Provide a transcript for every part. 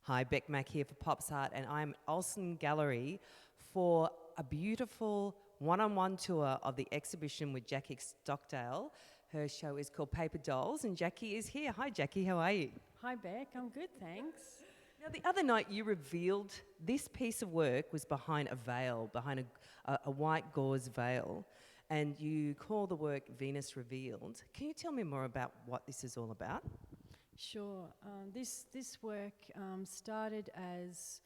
Hi, Beck Mac here for Pops Art, and I'm at OLSEN Gallery for a beautiful one-on-one tour of the exhibition with Jacqui Stockdale. Her show is called Paper Dolls, and Jacqui is here. Hi, Jacqui, how are you? Hi, Beck. I'm good, thanks. Now, the other night you revealed this piece of work was behind a veil, behind a white gauze veil, and you call the work Venus Revealed. Can you tell me more about what this is all about? Sure. This work started as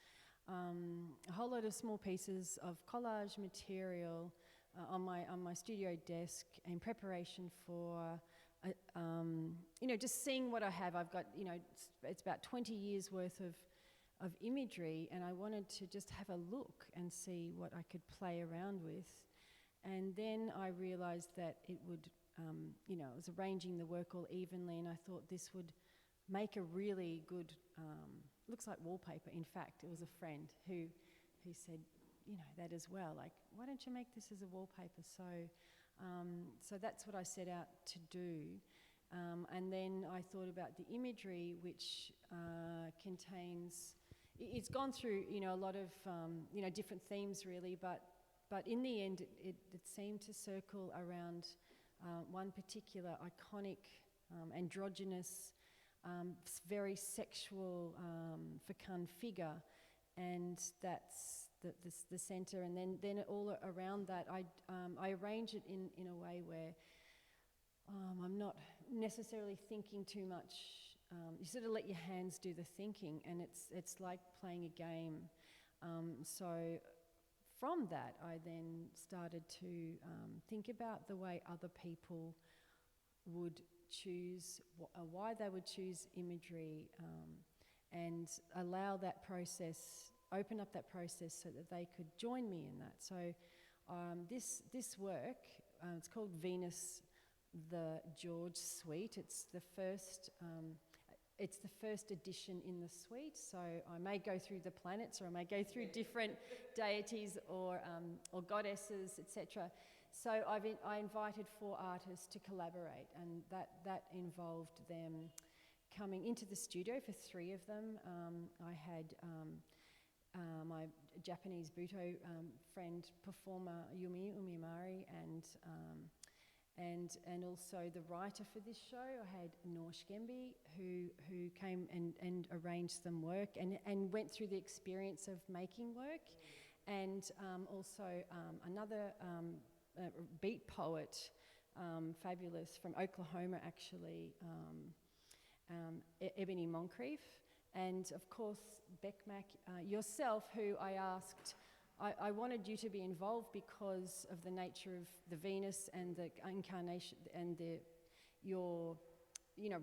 a whole lot of small pieces of collage material on my studio desk in preparation for just seeing what I have. I've got it's about 20 years worth of imagery, and I wanted to just have a look and see what I could play around with. And then I realised that it would it was arranging the work all evenly, and I thought this would make a really good, looks like wallpaper. In fact, it was a friend who said, that as well. Like, why don't you make this as a wallpaper? So that's what I set out to do. And then I thought about the imagery, which contains. It's gone through, a lot of, different themes really, but in the end, it seemed to circle around one particular iconic, androgynous, very sexual, fecund figure, and that's the centre. And then all around that, I arrange it in a way where I'm not necessarily thinking too much. You sort of let your hands do the thinking, and it's like playing a game. So from that, I then started to think about the way other people would choose, why they would choose imagery, and allow that process, open up that process so that they could join me in that. So this work, it's called Venus, the George Suite. It's the first edition in the suite, so I may go through the planets, or I may go through different deities or goddesses, etc. So I invited 4 artists to collaborate, and that involved them coming into the studio for 3 of them. I had my Japanese Buto friend performer Yumi Umimari, and also the writer for this show. I had Norsh Gemby, who came and arranged some work and went through the experience of making work, and also another beat poet, fabulous, from Oklahoma actually, Ebony Moncrief, and of course Beck Mac, yourself, who I asked. I wanted you to be involved because of the nature of the Venus and the incarnation and your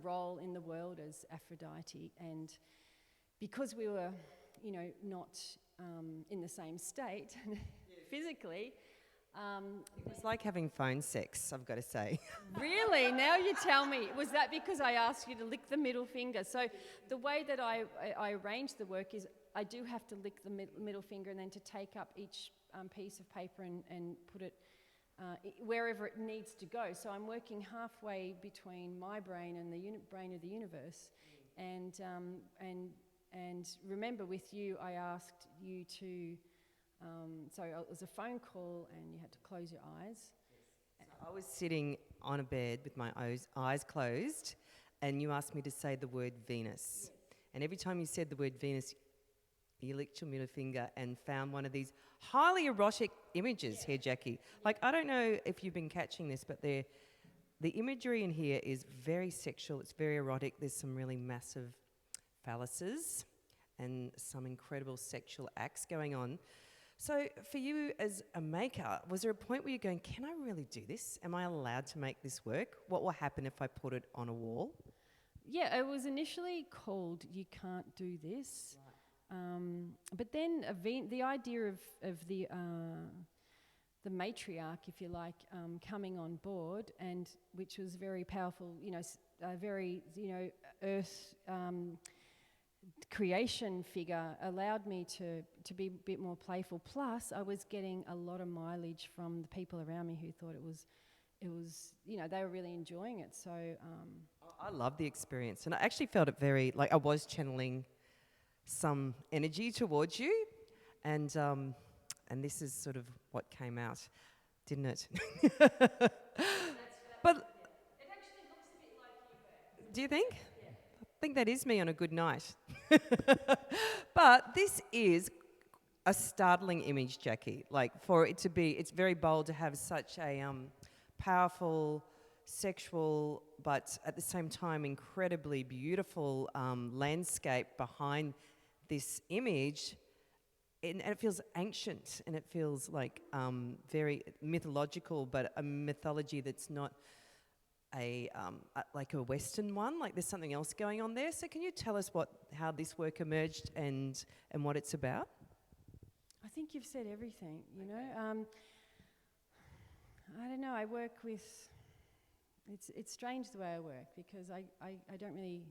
role in the world as Aphrodite, and because we were not in the same state physically. It was like having phone sex, I've got to say. Really? Now you tell me. Was that because I asked you to lick the middle finger? So the way that I arrange the work is I do have to lick the middle finger, and then to take up each piece of paper and put it wherever it needs to go. So I'm working halfway between my brain and the brain of the universe. And remember, with you, I asked you to. So it was a phone call, and you had to close your eyes. Yes. So I was sitting on a bed with my eyes closed, and you asked me to say the word Venus. Yes. And every time you said the word Venus, you licked your middle finger and found one of these highly erotic images here, Jacqui. Like, I don't know if you've been catching this, but the imagery in here is very sexual. It's very erotic. There's some really massive phalluses and some incredible sexual acts going on. So for you as a maker, was there a point where you're going, can I really do this? Am I allowed to make this work? What will happen if I put it on a wall? Yeah, it was initially called You Can't Do This. Right. But then the idea of the matriarch, if you like, coming on board, and which was very powerful, very earth creation figure, allowed me to be a bit more playful. Plus, I was getting a lot of mileage from the people around me who thought it was they were really enjoying it. So I love the experience, and I actually felt it very, like I was channeling some energy towards you, and this is sort of what came out, didn't it? But It actually looks a bit like you were. do you think? Yeah. I think that is me on a good night. But this is a startling image, Jacqui. Like, for it to be, it's very bold to have such a powerful, sexual, but at the same time incredibly beautiful landscape behind this image. And it feels ancient, and it feels like very mythological, but a mythology that's not like a Western one. Like, there's something else going on there. So can you tell us how this work emerged and what it's about? I think you've said everything, you know. I don't know, I work with, it's strange the way I work, because I don't really,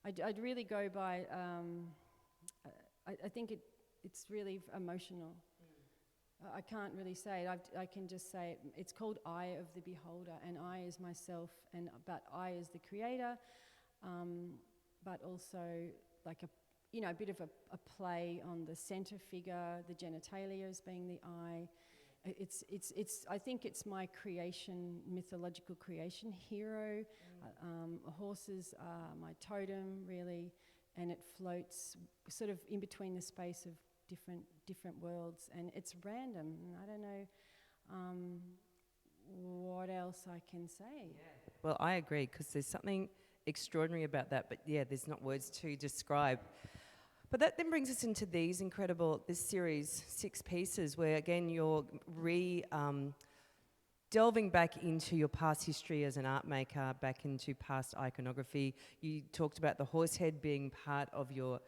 I'd really go by, I think it's really emotional. I can't really say it. I can just say it. It's called Eye of the Beholder, and I is myself, but I is the creator, but also like a bit of a play on the centre figure, the genitalia as being the eye. I think it's my creation, mythological creation hero. Horses are my totem, really, and it floats sort of in between the space of different worlds, and it's random. And I don't know what else I can say. Yeah. Well, I agree, because there's something extraordinary about that, but yeah, there's not words to describe. But that then brings us into this series, 6 pieces, where again you're delving back into your past history as an art maker, back into past iconography. You talked about the horse head being part of your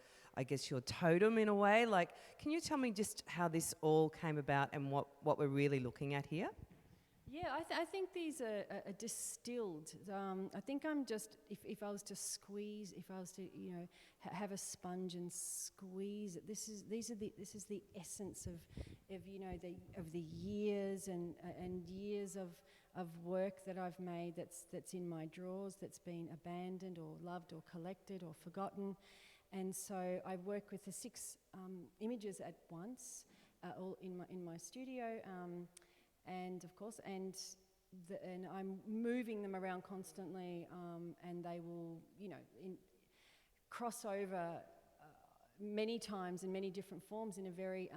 totem in a way. Like, can you tell me just how this all came about and what we're really looking at here? Yeah, I think these are distilled. I think I'm just, if I was to squeeze, if I was to, have a sponge and squeeze it, this is the essence of the years and years of work that I've made that's in my drawers, that's been abandoned or loved or collected or forgotten. And so I work with the 6 images at once, all in my studio. And of course, and I'm moving them around constantly, and they will, cross over many times in many different forms in a very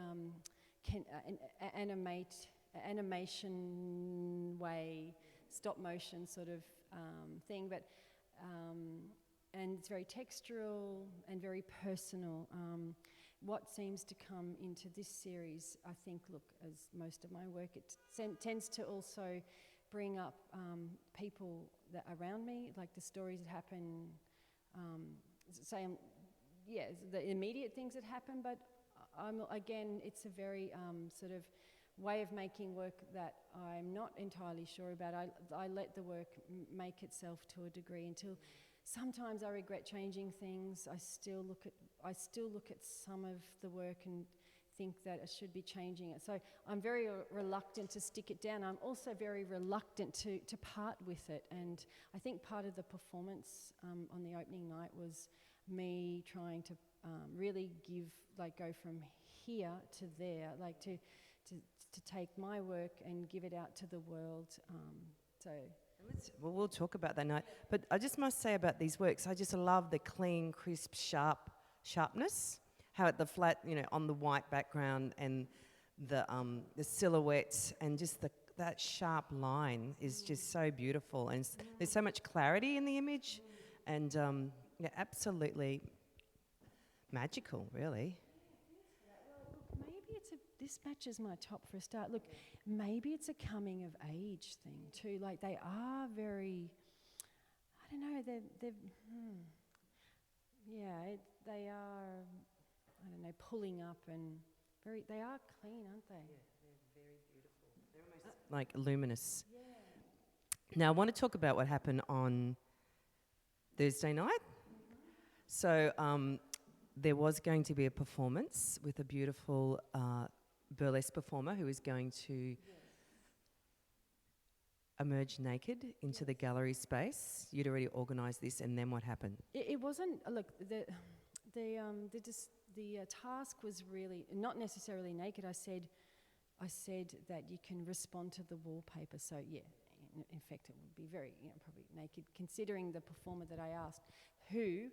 animation way, stop motion sort of thing. But and it's very textural and very personal. What seems to come into this series, I think, as most of my work, it tends to also bring up people that are around me, like the stories that happen, the immediate things that happen, but again, it's a very sort of way of making work that I'm not entirely sure about. I let the work make itself to a degree until sometimes I regret changing things. I still look at some of the work and think that I should be changing it. So I'm very reluctant to stick it down. I'm also very reluctant to part with it. And I think part of the performance on the opening night was me trying to really go from here to there, like to take my work and give it out to the world. Well, we'll talk about that night. But I just must say about these works, I just love the clean, crisp, sharpness. How at the flat, on the white background, and the silhouettes, and just that sharp line is just so beautiful. And there's so much clarity in the image, and absolutely magical, really. Well, look, maybe this matches my top for a start. Look, maybe it's a coming of age thing too. Like, they are very, I don't know, they are, I don't know, pulling up, and they are clean, aren't they? Yeah, they're very beautiful. They're almost like luminous. Yeah. Now, I want to talk about what happened on Thursday night. Mm-hmm. So there was going to be a performance with a beautiful burlesque performer who was going to emerge naked into the gallery space. You'd already organised this, and then what happened? It wasn't, look, The task was really not necessarily naked. I said that you can respond to the wallpaper. So yeah, in fact, it would be very, probably naked, considering the performer that I asked, who,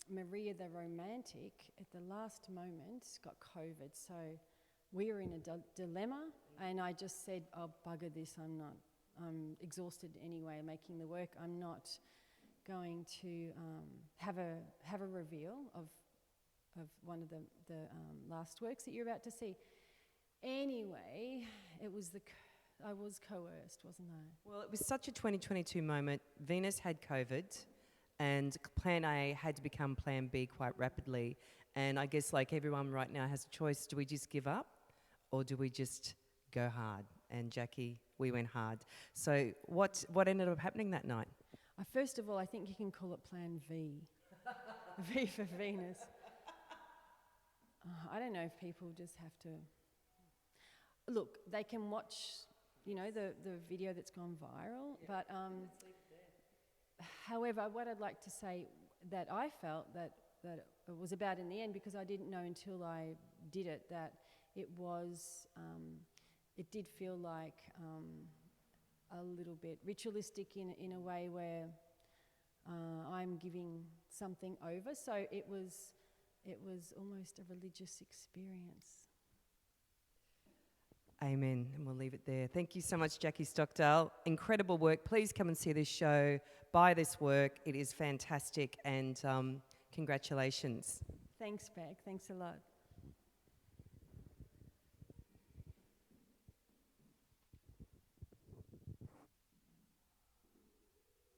Maria the Romantic, at the last moment got COVID. So we were in a dilemma, and I just said, "Oh, bugger this! I'm exhausted anyway, making the work. I'm not going to have a reveal of one of the last works that you're about to see." Anyway, I was coerced, wasn't I? Well, it was such a 2022 moment. Venus had COVID, and Plan A had to become Plan B quite rapidly. And I guess, like everyone right now has a choice: do we just give up, or do we just go hard? And Jacqui, we went hard. So what ended up happening that night? First of all, I think you can call it Plan V. V for Venus. I don't know if people just have to... Look, they can watch, the video that's gone viral, but however, what I'd like to say that I felt that it was about in the end, because I didn't know until I did it, that it was, it did feel like a little bit ritualistic in a way where I'm giving something over. So it was almost a religious experience. Amen. And we'll leave it there. Thank you so much, Jacqui Stockdale. Incredible work. Please come and see this show. Buy this work. It is fantastic. And congratulations. Thanks, Beck. Thanks a lot.